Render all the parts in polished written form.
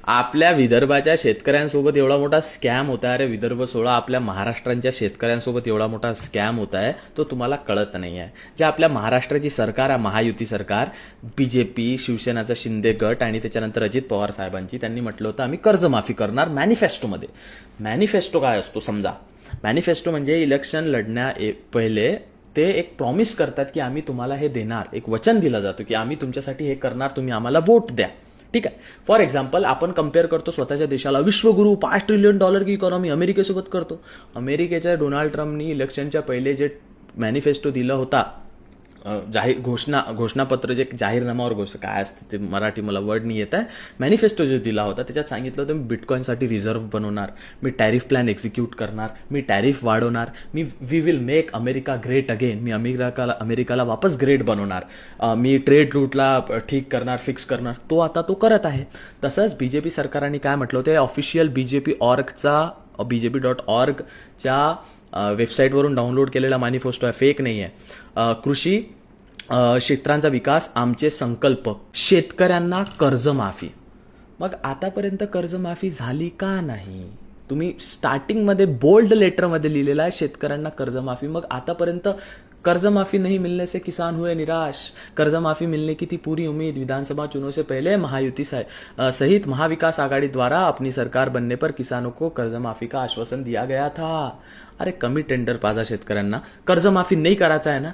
आपल्या विदर्भाच्या शेतकऱ्यांसोबत एवढा मोठा स्कॅम होता आहे. अरे विदर्भ सोडा, आपल्या महाराष्ट्रांच्या शेतकऱ्यांसोबत एवढा मोठा स्कॅम होत आहे तो तुम्हाला कळत नाही आहे. जे आपल्या महाराष्ट्राची सरकार आहे, महायुती सरकार, बीजेपी, शिवसेनाचा शिंदे गट आणि त्याच्यानंतर अजित पवार साहेबांची, त्यांनी म्हटलं होतं आम्ही कर्जमाफी करणार मॅनिफेस्टोमध्ये. मॅनिफेस्टो काय असतो समजा. मॅनिफेस्टो म्हणजे इलेक्शन लढण्या पहिले ते एक प्रॉमिस करतात की आम्ही तुम्हाला हे देणार, एक वचन दिलं जातं की आम्ही तुमच्यासाठी हे करणार, तुम्ही आम्हाला वोट द्या. ठीक आहे. फॉर एक्झाम्पल आपण कम्पेअर करतो स्वतःच्या देशाला, विश्वगुरु $5 ट्रिलियन की इकॉनॉमी अमेरिकेसोबत करतो. अमेरिकेच्या डोनाल्ड ट्रम्पनी इलेक्शनच्या पहिले जे मॅनिफेस्टो दिला होता, जाहीर घोषणापत्र, जे जाहीरनामावर काय असतं ते मराठी मला वर्ड नाही येत आहे, मॅनिफेस्टो जो दिला होता त्याच्यात सांगितलं होतं मी बिटकॉईनसाठी रिझर्व्ह बनवणार, मी टॅरिफ प्लॅन एक्झिक्यूट करणार, मी टॅरिफ वाढवणार, we will make America great again, मी अमेरिकाला वापस ग्रेट बनवणार, मी ट्रेड रूटला ठीक करणार, फिक्स करणार. तो आता तो करत आहे. तसंच बीजेपी सरकारने काय म्हटलं होतं, ऑफिशियल BJP.org.च्या वेबसाईटवरून डाउनलोड केलेला मॅनिफेस्टो आहे, फेक नाही आहे. कृषी क्षेत्रांचा विकास आमचे संकल्प, शेतकऱ्यांना कर्जमाफी. मग आतापर्यंत कर्जमाफी झाली का नाही? तुम्ही स्टार्टिंगमध्ये बोल्ड लेटरमध्ये लिहिलेला आहे शेतकऱ्यांना कर्जमाफी, मग आतापर्यंत कर्जमाफी नहीं मिलने से किसान हुए निराश, कर्जमाफी मिलने की थी पूरी उम्मीद, विधानसभा चुनाव से पहले महायुति सहित महाविकास आघाड़ी द्वारा अपनी सरकार बनने पर किसानों को कर्जमाफी का आश्वासन दिया गया था. अरे कमी टेंडर पाजा शेतकऱ्यांना, कर्जमाफी नाही करायचं आहे ना,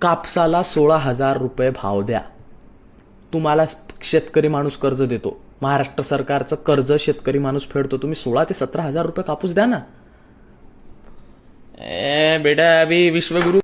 कापसाला 16,000 रुपये भाव द्या. तुम्हाला शेतकरी माणूस कर्ज देतो, महाराष्ट्र सरकारचं कर्ज शेतकरी माणूस फेडतो, तुम्ही 16,000 ते 17,000 रुपये कापूस द्या ना. बेटा अभी विश्वगुरु